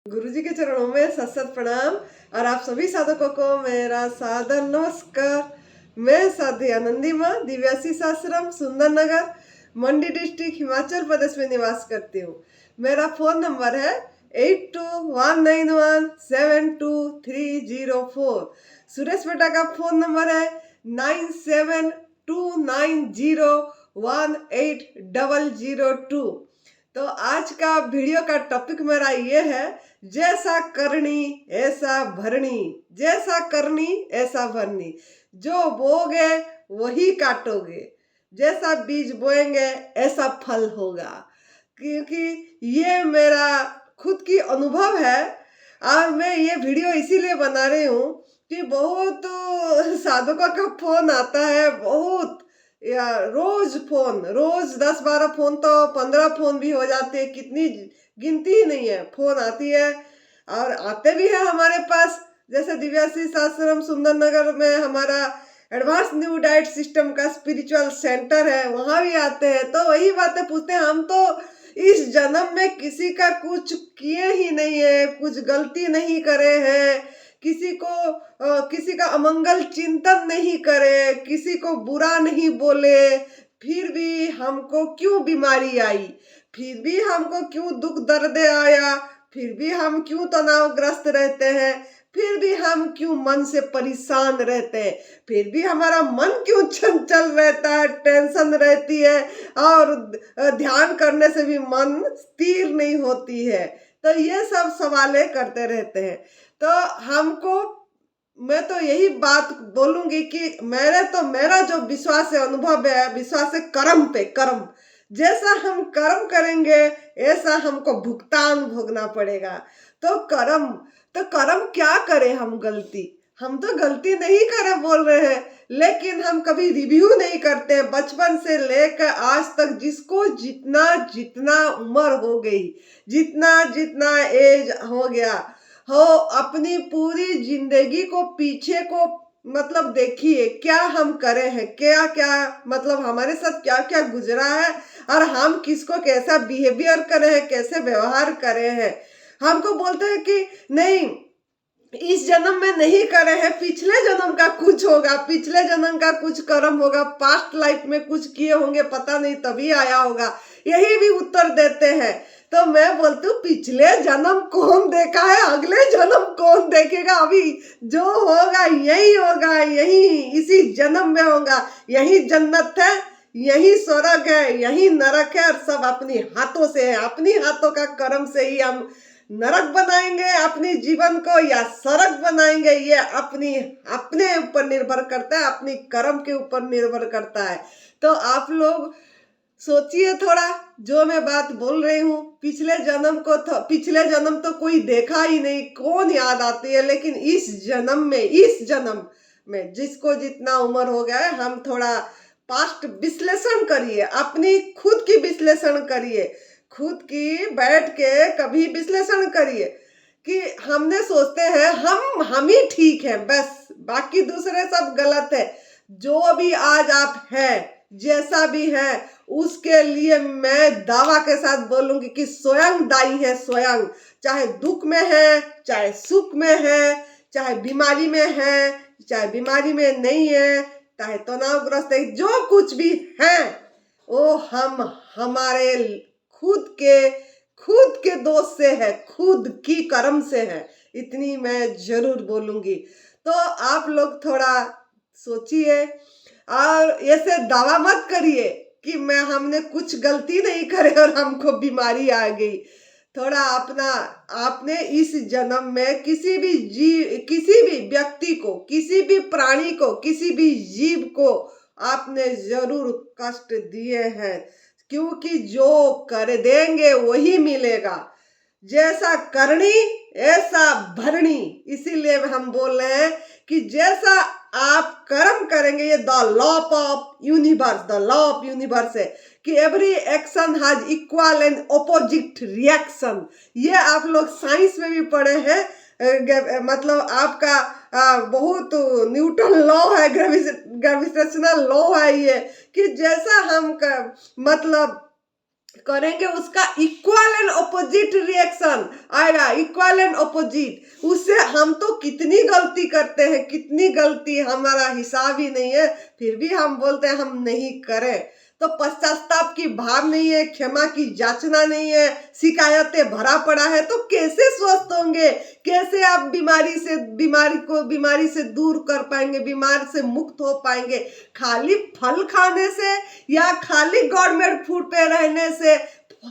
गुरुजी के चरणों में सत सत प्रणाम और आप सभी साधकों को मेरा सादर नमस्कार। मैं साध्वी आनंदी माँ दिव्याशीष आश्रम सुंदर नगर मंडी डिस्ट्रिक्ट हिमाचल प्रदेश में निवास करती हूँ। मेरा फोन नंबर है 8219172304। सुरेश बेटा का फोन नंबर है 9729018002। तो आज का वीडियो का टॉपिक मेरा ये है, जैसा करनी ऐसा भरनी, जैसा करनी ऐसा भरनी। जो बोगे वही काटोगे, जैसा बीज बोएंगे ऐसा फल होगा। क्योंकि ये मेरा खुद की अनुभव है और मैं ये वीडियो इसीलिए बना रही हूँ कि बहुत साधकों का फोन आता है, बहुत या रोज 10-12 फोन तो 15 फोन भी हो जाते हैं, कितनी गिनती ही नहीं है। फोन आती है और आते भी है हमारे पास। जैसे दिव्याशीष आश्रम सुंदर नगर में हमारा एडवांस न्यू डाइट सिस्टम का स्पिरिचुअल सेंटर है, वहाँ भी आते हैं तो वही बातें पूछते हैं। हम तो इस जन्म में किसी का कुछ किए ही नहीं है, कुछ गलती नहीं करे हैं, किसी का अमंगल चिंतन नहीं करे, किसी को बुरा नहीं बोले, फिर भी हमको क्यों बीमारी आई, फिर भी हमको क्यों दुख दर्द आया, फिर भी हम क्यों तनावग्रस्त रहते हैं, फिर भी हम क्यों मन से परेशान रहते हैं, फिर भी हमारा मन क्यों चंचल रहता है, टेंशन रहती है और ध्यान करने से भी मन स्थिर नहीं होती है। तो ये सब सवालें करते रहते हैं। तो मैं तो यही बात बोलूंगी कि मेरा जो विश्वास है, अनुभव है, विश्वास है कर्म पे। कर्म जैसा हम कर्म करेंगे ऐसा हमको भुगतान भोगना पड़ेगा। तो कर्म क्या करें हम तो गलती नहीं करे बोल रहे हैं, लेकिन हम कभी रिव्यू नहीं करते। बचपन से लेकर आज तक जिसको जितना जितना उम्र हो गई, जितना जितना एज हो गया हो, अपनी पूरी जिंदगी को पीछे को मतलब देखिए क्या हम करे हैं, क्या क्या मतलब हमारे साथ क्या क्या गुजरा है और हम किसको कैसा बिहेवियर करे हैं, कैसे व्यवहार करे हैं। हमको बोलते हैं कि नहीं इस जन्म में नहीं करे हैं, पिछले जन्म का कुछ होगा, पिछले जन्म का कुछ कर्म होगा, पास्ट लाइफ में कुछ किए होंगे, पता नहीं तभी आया होगा, यही भी उत्तर देते हैं। तो मैं बोलती हूँ पिछले जन्म कौन देखा है, अगले जन्म कौन देखेगा। अभी जो होगा यही होगा, यही इसी जन्म में होगा। यही जन्नत है, यही स्वर्ग है, यही नरक है और सब अपनी हाथों से है। अपनी हाथों का कर्म से ही हम नरक बनाएंगे अपनी जीवन को या स्वर्ग बनाएंगे, ये अपने ऊपर निर्भर करता है, अपनी कर्म के ऊपर निर्भर करता है। तो आप लोग सोचिए थोड़ा, जो मैं बात बोल रही हूँ पिछले जन्म तो कोई देखा ही नहीं, कौन याद आती है। लेकिन इस जन्म में जिसको जितना उम्र हो गया है, हम थोड़ा पास्ट विश्लेषण करिए, अपनी खुद की विश्लेषण करिए, खुद की बैठ के कभी विश्लेषण करिए कि हमने सोचते हैं हम ही ठीक हैं, बस बाकी दूसरे सब गलत है। जो भी आज आप हैं, जैसा भी है, उसके लिए मैं दावा के साथ बोलूंगी कि स्वयं दायी है। स्वयं, चाहे दुख में है, चाहे सुख में है, चाहे बीमारी में है, चाहे बीमारी में नहीं है, चाहे तनावग्रस्त है, जो कुछ भी है वो हम हमारे खुद के दोष से है, खुद की कर्म से है। इतनी मैं जरूर बोलूंगी। तो आप लोग थोड़ा सोचिए और ऐसे दावा मत करिए कि हमने कुछ गलती नहीं करे और हमको बीमारी आ गई। थोड़ा आपने इस जन्म में किसी भी व्यक्ति को, किसी भी प्राणी को, किसी भी जीव को आपने जरूर कष्ट दिए हैं, क्योंकि जो कर देंगे वही मिलेगा। जैसा करनी ऐसा भरनी। इसीलिए हम बोल रहे हैं कि जैसा आप कर्म करेंगे, ये द लॉ ऑफ यूनिवर्स है कि every action has equal and opposite reaction. ये आप लोग साइंस में भी पढ़े हैं। मतलब आपका बहुत न्यूटन लॉ है, ग्रेविटेशनल लॉ है ये, कि जैसा हम मतलब करेंगे उसका इक्वल एंड ऑपोजिट रिएक्शन आएगा, इक्वल एंड ऑपोजिट। उससे हम तो कितनी गलती करते हैं, कितनी गलती, हमारा हिसाब ही नहीं है, फिर भी हम बोलते हैं हम नहीं करें। तो पश्चाताप की भाव नहीं है, क्षमा की जांचना नहीं है, शिकायतें भरा पड़ा है, तो कैसे स्वस्थ होंगे? कैसे आप बीमारी से दूर कर पाएंगे, बीमार से मुक्त हो पाएंगे? खाली फल खाने से या खाली गवर्नमेंट फूड पे रहने से,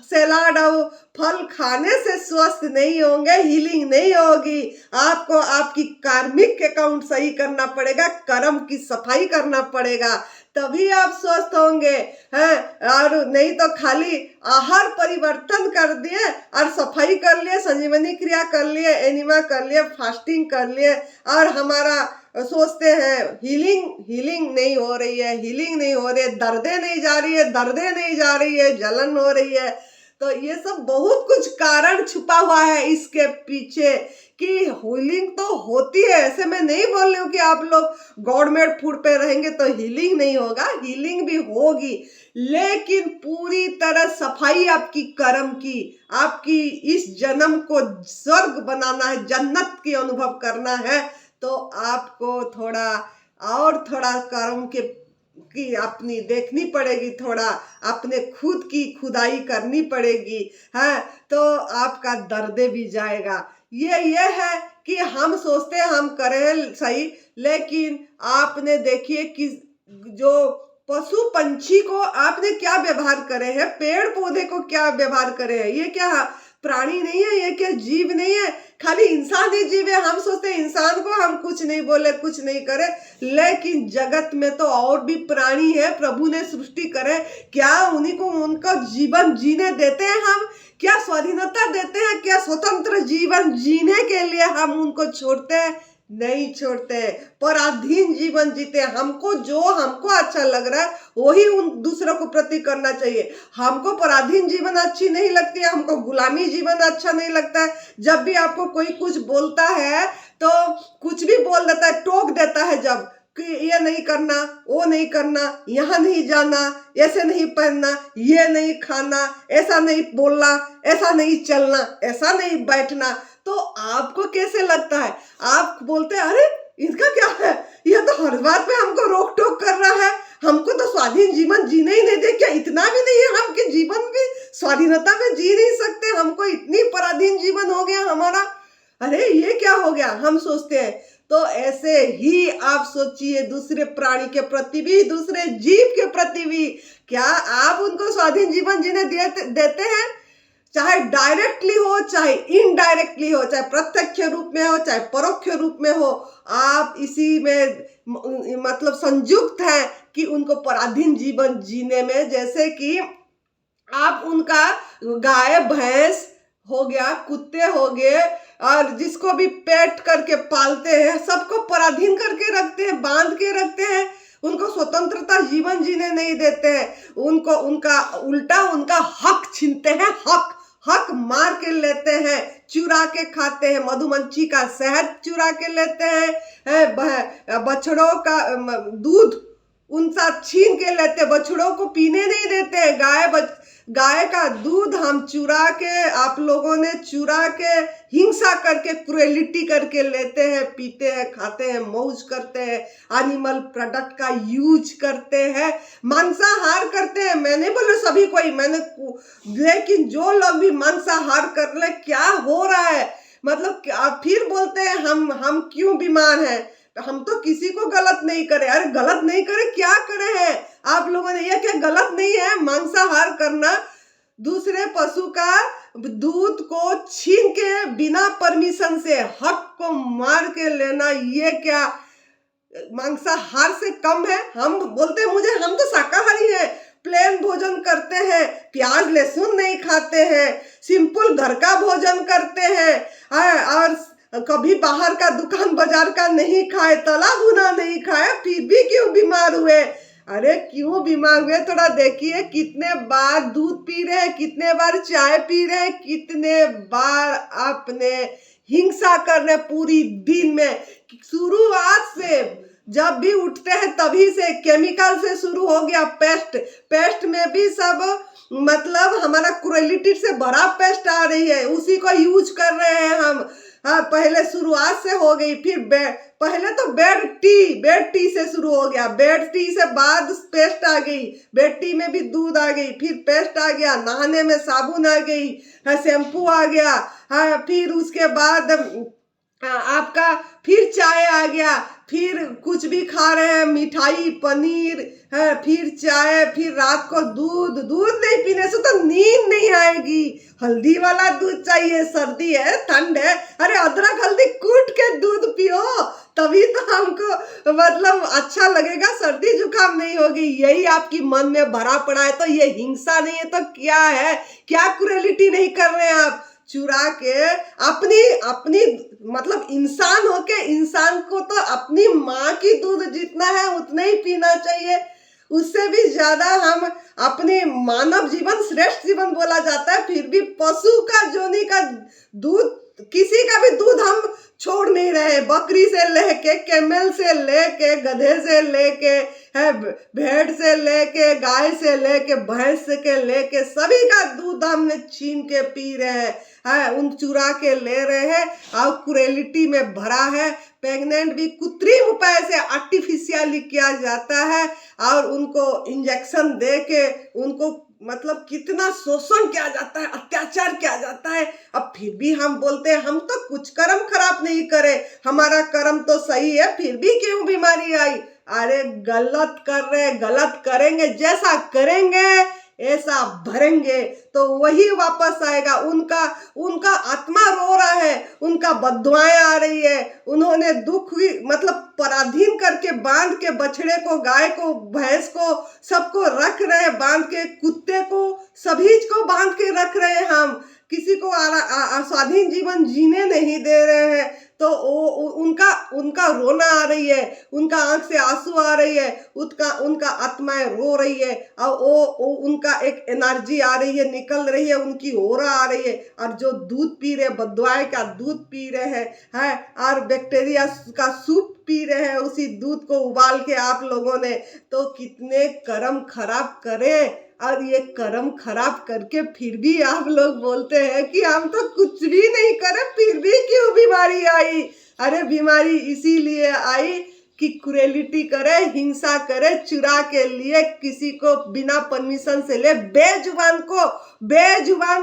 सलाद और फल खाने से स्वस्थ नहीं होंगे, हीलिंग नहीं होगी। आपको आपकी कार्मिक अकाउंट सही करना पड़ेगा, कर्म की सफाई करना पड़ेगा, तभी आप स्वस्थ होंगे हैं। और नहीं तो खाली आहार परिवर्तन कर दिए और सफाई कर लिए, संजीवनी क्रिया कर लिए, एनिमा कर लिए, फास्टिंग कर लिए, और हमारा सोचते हैं हीलिंग नहीं हो रही है, हीलिंग नहीं हो रही है, दर्दें नहीं जा रही है, दर्दें नहीं जा रही है, जलन हो रही है। तो ये सब बहुत कुछ कारण छुपा हुआ है इसके पीछे कि हीलिंग तो होती है। ऐसे मैं नहीं बोल रही हूँ कि आप लोग गवर्नमेंट फूड पे रहेंगे तो हीलिंग नहीं होगा, हीलिंग भी होगी, लेकिन पूरी तरह सफाई आपकी कर्म की, आपकी इस जन्म को स्वर्ग बनाना है, जन्नत की अनुभव करना है, तो आपको थोड़ा कर्म की अपनी देखनी पड़ेगी, थोड़ा अपने खुद की खुदाई करनी पड़ेगी, है, तो आपका दर्दे भी जाएगा। ये है कि हम सोचते हैं हम करें सही, लेकिन आपने देखिए कि जो पशु पंछी को आपने क्या व्यवहार करे हैं, पेड़ पौधे को क्या व्यवहार करे हैं, ये क्या प्राणी नहीं है, ये क्या जीव नहीं है? खाली इंसान ही जीव है। हम सोचते हैं इंसान को हम कुछ नहीं बोले, कुछ नहीं करे, लेकिन जगत में तो और भी प्राणी है, प्रभु ने सृष्टि करे, क्या उन्हीं को उनका जीवन जीने देते हैं हम? क्या स्वाधीनता देते हैं? क्या स्वतंत्र जीवन जीने के लिए हम उनको छोड़ते हैं? नहीं छोड़ते, पराधीन जीवन जीते। हमको अच्छा लग रहा है वही उन दूसरों को प्रति करना चाहिए। हमको पराधीन जीवन अच्छी नहीं लगती है, हमको गुलामी जीवन अच्छा नहीं लगता है। जब भी आपको कोई कुछ बोलता है तो कुछ भी बोल देता है, टोक देता है, जब कि ये नहीं करना, वो नहीं करना, यहाँ नहीं जाना, ऐसे नहीं पहनना, ये नहीं खाना, ऐसा नहीं बोलना, ऐसा नहीं चलना, ऐसा नहीं बैठना, तो आपको कैसे लगता है? आप बोलते हैं अरे इनका क्या है, ये तो हर बात पे हमको रोक टोक कर रहा है, हमको तो स्वाधीन जीवन जीने ही नहीं दे। क्या इतना भी नहीं है हम कि जीवन भी स्वाधीनता में जी नहीं सकते? हमको इतनी पराधीन जीवन हो गया हमारा। अरे ये क्या हो गया, हम सोचते हैं। तो ऐसे ही आप सोचिए दूसरे प्राणी के प्रति भी, दूसरे जीव के प्रति भी, क्या आप उनको स्वाधीन जीवन जीने देते हैं? चाहे डायरेक्टली हो, चाहे इनडायरेक्टली हो, चाहे प्रत्यक्ष रूप में हो, चाहे परोक्ष रूप में हो, आप इसी में मतलब संयुक्त है कि उनको पराधीन जीवन जीने में। जैसे कि आप उनका गाय भैंस हो गया, कुत्ते हो गए, और जिसको भी पेट करके पालते हैं, सबको पराधीन करके रखते हैं, बांध के रखते हैं, उनको स्वतंत्रता जीवन जीने नहीं देते हैं, उनको उनका उल्टा उनका हक छीनते हैं, हक मार के लेते हैं, चुरा के खाते हैं, मधुमक्खी का शहद चुरा के लेते हैं, बछड़ों का दूध उनसा छीन के लेते, बछड़ों को पीने नहीं देते। गाय का दूध हम चुरा के, आप लोगों ने चुरा के, हिंसा करके, क्रूएलिटी करके लेते हैं, पीते हैं, खाते हैं, मौज करते हैं, एनिमल प्रोडक्ट का यूज करते हैं, मांसाहार करते हैं। मैंने बोले सभी कोई, लेकिन जो लोग भी मांसाहार कर ले, क्या हो रहा है? मतलब फिर बोलते हैं हम क्यों बीमार हैं? हम तो किसी को गलत नहीं करे। अरे गलत नहीं करे, क्या करे हैं आप लोगों ने? ये क्या गलत नहीं है मांसाहार करना? दूसरे पशु का दूध को छीन के बिना परमिशन से, हक को मार के लेना, ये क्या मांसाहार से कम है? हम बोलते हैं हम तो शाकाहारी हैं, प्लेन भोजन करते हैं, प्याज लहसुन नहीं खाते हैं, सिंपल घर का भोजन करते हैं, और कभी बाहर का दुकान बाजार का नहीं खाए, तला भुना नहीं खाए, फिर भी क्यों बीमार हुए? अरे क्यों बीमार हुए? थोड़ा देखिए, कितने बार दूध पी रहे हैं, कितने बार चाय पी रहे हैं, कितने बार आपने हिंसा कर रहे पूरी दिन में। शुरुआत से जब भी उठते हैं तभी से केमिकल से शुरू हो गया पेस्ट। पेस्ट में भी सब मतलब हमारा क्रुएलिटी से भरा पेस्ट आ रही है, उसी को यूज कर रहे हैं हम। हाँ, पहले शुरुआत से हो गई, फिर पहले तो बेड टी से शुरू हो गया, बेड टी से बाद पेस्ट आ गई, बेड टी में भी दूध आ गई, फिर पेस्ट आ गया, नहाने में साबुन आ गई, हाँ शैम्पू आ गया, हाँ फिर उसके बाद आपका फिर चाय आ गया, फिर कुछ भी खा रहे हैं मिठाई पनीर है, फिर चाय, फिर रात को दूध। दूध नहीं पीने से तो नींद नहीं आएगी, हल्दी वाला दूध चाहिए, सर्दी है ठंड है, अरे अदरक हल्दी कूट के दूध पियो, तभी तो हमको मतलब अच्छा लगेगा, सर्दी जुकाम नहीं होगी। यही आपकी मन में भरा पड़ा है, तो ये हिंसा नहीं है तो क्या है? क्या क्रुएलिटी नहीं कर रहे हैं आप? चुरा के अपनी मतलब इंसान होके इंसान को तो अपनी माँ की दूध जितना है उतना ही पीना चाहिए, उससे भी ज्यादा हम अपने मानव जीवन श्रेष्ठ जीवन बोला जाता है, फिर भी पशु का जोनी का दूध, किसी का भी दूध हम छोड़ नहीं रहे। बकरी से लेके, कैमल से लेके, गधे से लेके, है भेड़ से लेके, गाय से लेके, भैंस के लेके, सभी का दूध हमने छीन के पी रहे हैं, उन चुरा के ले रहे हैं, और क्रुएलिटी में भरा है। प्रेग्नेंट भी कृत्रिम उपाय से आर्टिफिशियली किया जाता है, और उनको इंजेक्शन दे के उनको मतलब कितना शोषण किया जाता है, अत्याचार किया जाता है। अब फिर भी हम बोलते हैं हम तो कुछ कर्म खराब नहीं करे, हमारा कर्म तो सही है, फिर भी क्यों बीमारी आई? अरे गलत कर रहे, गलत करेंगे, जैसा करेंगे ऐसा भरेंगे तो वही वापस आएगा। उनका आत्मा रो रहा है, उनका बद्दुआएं आ रही है, उन्होंने दुख मतलब पराधीन करके बांध के बछड़े को, गाय को, भैंस को, सबको रख रहे हैं बांध के, कुत्ते को, सभी को बांध के रख रहे हैं हम, किसी को स्वाधीन जीवन जीने नहीं दे रहे हैं। तो उनका रोना आ रही है, उनका आंख से आंसू आ रही है, उनका आत्माएं रो रही है, और उनका एक एनर्जी आ रही है, निकल रही है, उनकी ओरा आ रही है। और जो दूध पी रहे, बद्दुआए का दूध पी रहे हैं, और बैक्टीरिया का सूप पी रहे हैं, उसी दूध को उबाल के आप लोगों ने, तो कितने कर्म खराब करे। और ये कर्म खराब करके फिर भी आप लोग बोलते हैं कि हम तो कुछ भी नहीं करे, फिर भी क्यों बीमारी आई? अरे बीमारी इसीलिए आई कि क्रुएलिटी करे, हिंसा करे, चुरा के लिए, किसी को बिना परमिशन से ले, बेजुबान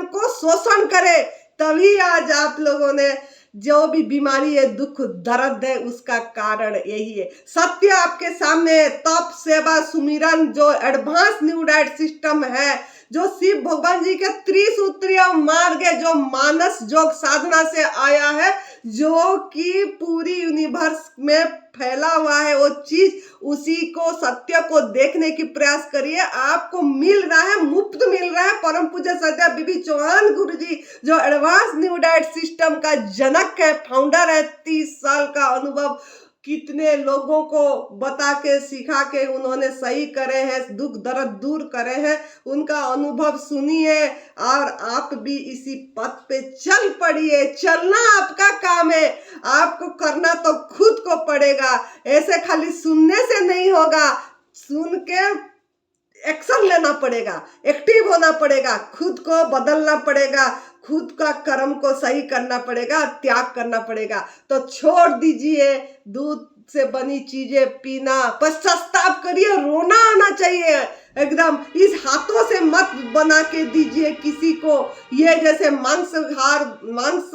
को शोषण करे, तभी आज आप लोगों ने जो भी बीमारी है, दुख दर्द है, उसका कारण यही है। सत्य आपके सामने है, तप सेवा सुमिरन जो एडवांस न्यू डाइट सिस्टम है, जो शिव भगवान जी के त्रिसूत्रीय मार्ग है, जो मानस योग साधना से आया है, जो कि पूरी यूनिवर्स में फैला हुआ है, वो चीज, उसी को, सत्य को देखने की प्रयास करिए, आपको मिल रहा है, मुफ्त मिल रहा है। परम पूज्य सत्या बीबी चौहान गुरुजी जो एडवांस न्यू डाइट सिस्टम का जनक है, फाउंडर है, 30 साल का अनुभव, कितने लोगों को बता के सिखा के उन्होंने सही करे हैं, दुख दर्द दूर करे हैं, उनका अनुभव सुनिए, और आप भी इसी पथ पे चल पड़िए। चलना आपका काम है, आपको करना तो खुद को पड़ेगा, ऐसे खाली सुनने से नहीं होगा, सुन के एक्शन लेना पड़ेगा, एक्टिव होना पड़ेगा, खुद को बदलना पड़ेगा, खुद का कर्म को सही करना पड़ेगा, त्याग करना पड़ेगा। तो छोड़ दीजिए दूध से बनी चीजें पीना, पश्चाताप करिए, रोना आना चाहिए एकदम। इस हाथों से मत बना के दीजिए किसी को, ये जैसे मांस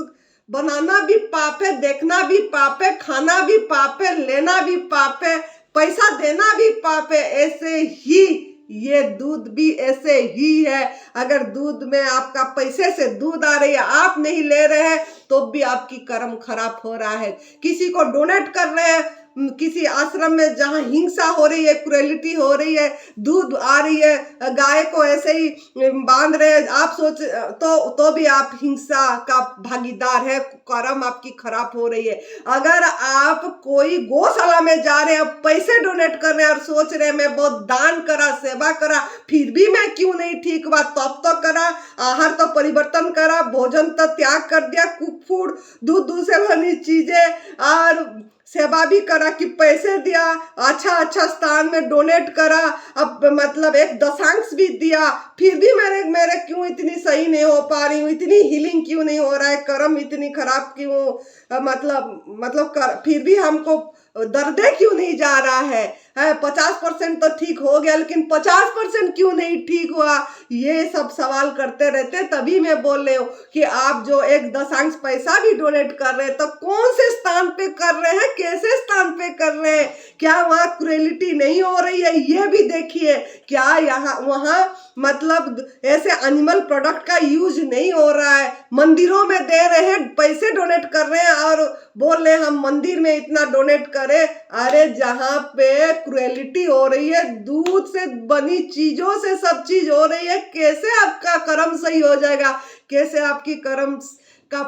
बनाना भी पाप है, देखना भी पाप है, खाना भी पाप है, लेना भी पाप है, पैसा देना भी पाप है। ऐसे ही ये दूध भी ऐसे ही है, अगर दूध में आपका पैसे से दूध आ रही है, आप नहीं ले रहे हैं, तो भी आपकी कर्म खराब हो रहा है। किसी को डोनेट कर रहे हैं, किसी आश्रम में जहाँ हिंसा हो रही है, क्रुएलिटी हो रही है, दूध आ रही है, गाय को ऐसे ही बांध रहे हैं, आप सोच तो भी आप हिंसा का भागीदार है, कर्म आपकी खराब हो रही है। अगर आप कोई गौशाला में जा रहे हैं, पैसे डोनेट कर रहे हैं और सोच रहे हैं मैं बहुत दान करा, सेवा करा, फिर भी मैं क्यों नहीं ठीक हुआ, तब तो करा, आहार तो परिवर्तन करा, भोजन तो त्याग कर दिया, कुक फूड, दूध से बनी चीजें और सेवा भी करा कि पैसे दिया, अच्छा अच्छा स्थान में डोनेट करा, अब मतलब एक दशांश भी दिया, फिर भी मेरे क्यों इतनी सही नहीं हो पा रही हूँ, इतनी हीलिंग क्यों नहीं हो रहा है, कर्म इतनी खराब क्यों, फिर भी हमको दर्दे क्यों नहीं जा रहा है 50% तो ठीक हो गया लेकिन 50% क्यों नहीं ठीक हुआ, ये सब सवाल करते रहते। तभी मैं बोल रही हूँ कि आप जो एक दशांश पैसा भी डोनेट कर रहे हैं तो कौन से स्थान पे कर रहे हैं, कैसे स्थान पे कर रहे हैं, क्या वहाँ क्रुएलिटी नहीं हो रही है, ये भी देखिए। क्या यहाँ वहाँ मतलब ऐसे एनिमल प्रोडक्ट का यूज नहीं हो रहा है, मंदिरों में दे रहे हैं, पैसे डोनेट कर रहे हैं और बोल रहे हैं हम मंदिर में इतना डोनेट करें। अरे जहाँ पे क्रुएलिटी हो रही है, दूध से बनी चीजों से सब चीज हो रही है, कैसे आपका कर्म सही हो जाएगा, कैसे आपकी कर्म का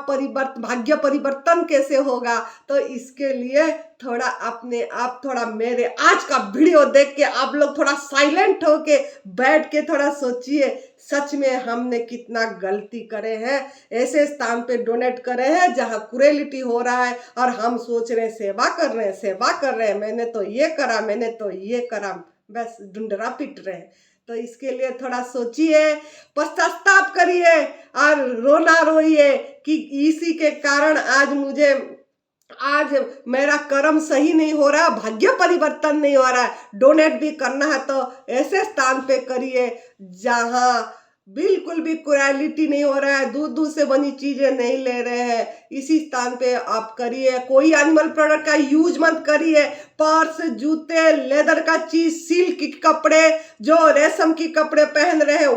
भाग्य परिवर्तन कैसे होगा। तो इसके लिए थोड़ा अपने आप, थोड़ा मेरे आज का वीडियो देख के आप लोग थोड़ा साइलेंट होके बैठ के थोड़ा सोचिए, सच में हमने कितना गलती करे हैं, ऐसे स्थान पे डोनेट करे हैं जहां क्रुएलिटी हो रहा है और हम सोच रहे हैं सेवा कर रहे हैं, सेवा कर रहे हैं, मैंने तो ये करा, मैंने तो ये करा, बस डुंडरा पीट रहे हैं। तो इसके लिए थोड़ा सोचिए, पश्चाताप करिए और रोना रोइए कि इसी के कारण आज मेरा कर्म सही नहीं हो रहा, भाग्य परिवर्तन नहीं हो रहा है। डोनेट भी करना है तो ऐसे स्थान पे करिए जहां बिल्कुल भी क्वालिटी नहीं हो रहा है, दूध से बनी चीजें नहीं ले रहे हैं, इसी स्थान पे आप करिए। कोई एनिमल प्रोडक्ट का यूज मत करिए, पर्स, जूते, लेदर का चीज, सिल्क के कपड़े, जो रेशम की कपड़े पहन रहे हैं,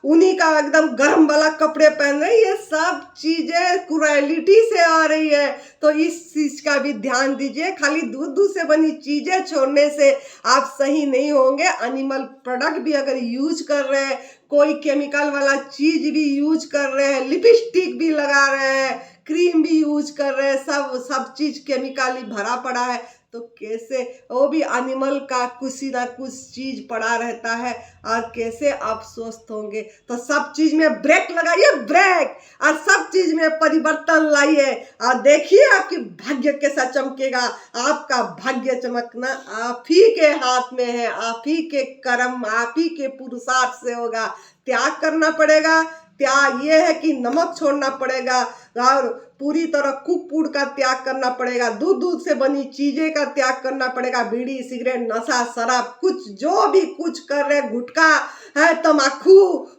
ऊनी का एकदम गर्म वाला कपड़े पहन रहे हैं, ये सब चीजें क्वालिटी से आ रही है। तो इस चीज का भी ध्यान दीजिए। खाली दूध से बनी चीजें छोड़ने से आप सही नहीं होंगे। एनिमल प्रोडक्ट भी अगर यूज कर रहे हैं, कोई केमिकल वाला चीज भी यूज कर रहे हैं, लिपस्टिक भी लगा रहे हैं, क्रीम भी यूज कर रहे हैं, सब चीज केमिकली भरा पड़ा है, तो कैसे वो भी एनिमल का कुछ ना कुछ चीज पड़ा रहता है, और कैसे आप स्वस्थ होंगे। तो सब चीज में ब्रेक लगाइए, ब्रेक, और सब चीज में परिवर्तन लाइए और देखिए आपकी भाग्य कैसा चमकेगा। आपका भाग्य चमकना आप ही के हाथ में है, आप ही के कर्म, आप ही के पुरुषार्थ से होगा। त्याग करना पड़ेगा। त्याग ये है कि नमक छोड़ना पड़ेगा और पूरी तरह कुक फूड का त्याग करना पड़ेगा, दूध से बनी चीजें का त्याग करना पड़ेगा, बीड़ी, सिगरेट, नशा, शराब, कुछ जो भी कुछ कर रहे, गुटखा है, तम्बाकू,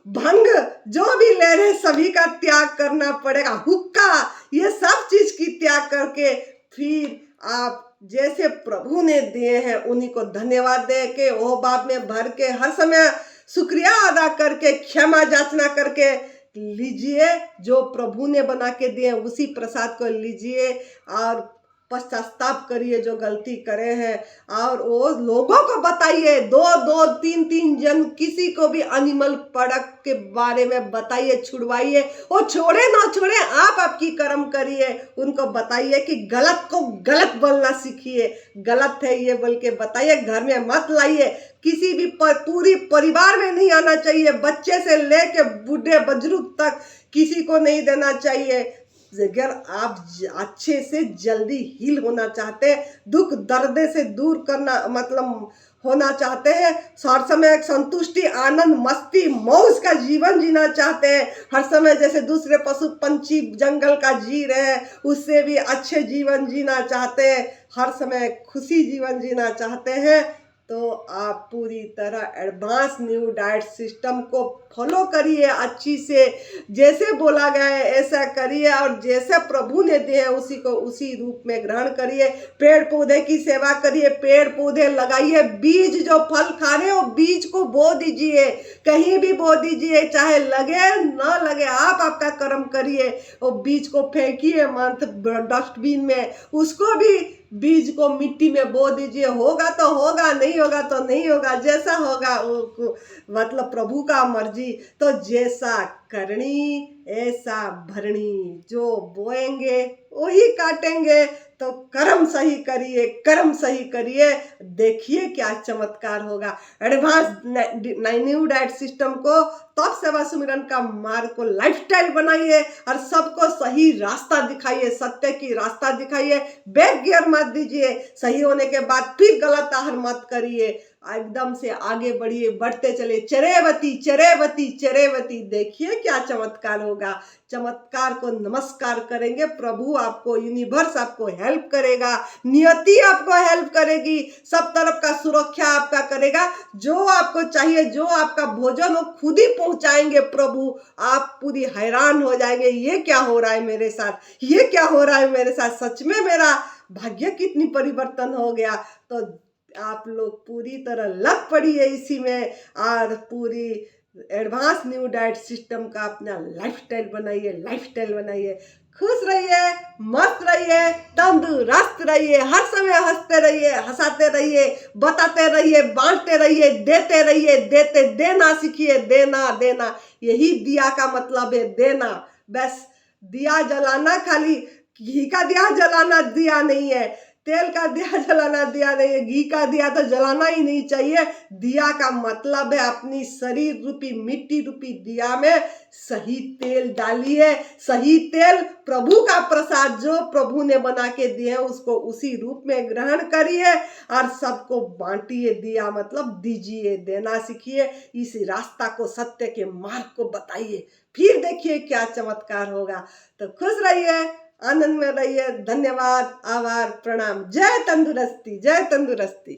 भंग जो भी ले रहे, सभी का त्याग करना पड़ेगा। हुक्का, ये सब चीज की त्याग करके फिर आप जैसे प्रभु ने दिए हैं उन्हीं को धन्यवाद दे के, ओ बाप में भर के, हर समय शुक्रिया अदा करके, क्षमा याचना करके लीजिए। जो प्रभु ने बना के दिए उसी प्रसाद को लीजिए और पश्चाताप करिए जो गलती करे हैं, और वो लोगों को बताइए, दो तीन जन, किसी को भी एनिमल प्रोडक्ट के बारे में बताइए, छुड़वाइए। वो छोड़े ना छोड़े, आप आपकी कर्म करिए, उनको बताइए कि गलत को गलत बोलना सीखिए, गलत है ये बोल के बताइए, घर में मत लाइए। किसी भी पूरी परिवार में नहीं आना चाहिए, बच्चे से लेके बूढ़े बुजुर्ग तक किसी को नहीं देना चाहिए। अगर आप अच्छे से जल्दी हील होना चाहते हैं, दुख दर्द से दूर करना मतलब होना चाहते हैं, हर समय एक संतुष्टि, आनंद, मस्ती, मौज का जीवन जीना चाहते हैं, हर समय जैसे दूसरे पशु पंछी जंगल का जी रहे हैं उससे भी अच्छे जीवन जीना चाहते हैं, हर समय खुशी जीवन जीना चाहते हैं, तो आप पूरी तरह एडवांस न्यू डाइट सिस्टम को फॉलो करिए। अच्छी से जैसे बोला गया है ऐसा करिए, और जैसे प्रभु ने दिए हैं उसी को उसी रूप में ग्रहण करिए। पेड़ पौधे की सेवा करिए, पेड़ पौधे लगाइए, बीज जो फल खा रहे हो बीज को बो दीजिए, कहीं भी बो दीजिए, चाहे लगे ना लगे, आप आपका कर्म करिए। वो बीज को फेंकिए डस्टबिन में, उसको भी बीज को मिट्टी में बो दीजिए, होगा तो होगा, नहीं होगा तो नहीं होगा, जैसा होगा वो मतलब प्रभु का मर्जी। तो जैसा करनी ऐसा भरणी। जो बोएंगे वही काटेंगे। तो कर्म सही करिए, कर्म सही करिए, देखिए क्या चमत्कार होगा। एडवांस न्यू डाइट सिस्टम को, तप सेवा सुमिरन का मार्ग को लाइफस्टाइल बनाइए और सबको सही रास्ता दिखाइए, सत्य की रास्ता दिखाइए। बैक गियर मत दीजिए, सही होने के बाद फिर गलत आहार मत करिए। एकदम से आगे बढ़िए, बढ़ते चले, चरेवती चरेवती चरेवती। देखिए क्या चमत्कार होगा। चमत्कार को नमस्कार करेंगे। प्रभु आपको, यूनिवर्स आपको हेल्प करेगा, नियति आपको हेल्प करेगी, सब तरफ का सुरक्षा आपका करेगा। जो आपको चाहिए, जो आपका भोजन हो, खुद ही पहुंचाएंगे प्रभु। आप पूरी हैरान हो जाएंगे, ये क्या हो रहा है मेरे साथ, ये क्या हो रहा है मेरे साथ। सच में मेरा भाग्य कितनी परिवर्तन हो गया। तो आप लोग पूरी तरह लग पड़िए इसी में और पूरी एडवांस न्यू डाइट सिस्टम का अपना लाइफस्टाइल बनाइए, लाइफस्टाइल बनाइए। खुश रहिए, मस्त रहिए, तंदुरुस्त रहिए, हर समय हंसते रहिए, हंसाते रहिए, बताते रहिए, बांटते रहिए, देते रहिए, देते देना सीखिए। देना देना, यही दिया का मतलब है, देना। बस दिया जलाना, खाली घी का दिया जलाना दिया नहीं है, तेल का दिया जलाना दिया नहीं है, घी का दिया तो जलाना ही नहीं चाहिए। दिया का मतलब है अपनी शरीर रूपी, मिट्टी रूपी दिया में सही तेल डालिए। सही तेल प्रभु का प्रसाद, जो प्रभु ने बना के दिए उसको उसी रूप में ग्रहण करिए और सबको बांटिए। दिया मतलब दीजिए, देना सीखिए। इस रास्ता को, सत्य के मार्ग को बताइए, फिर देखिए क्या चमत्कार होगा। तो खुश रहिए, आनंद में रहिए। धन्यवाद, आभार, प्रणाम। जय तंदुरुस्ती, जय तंदुरुस्ती।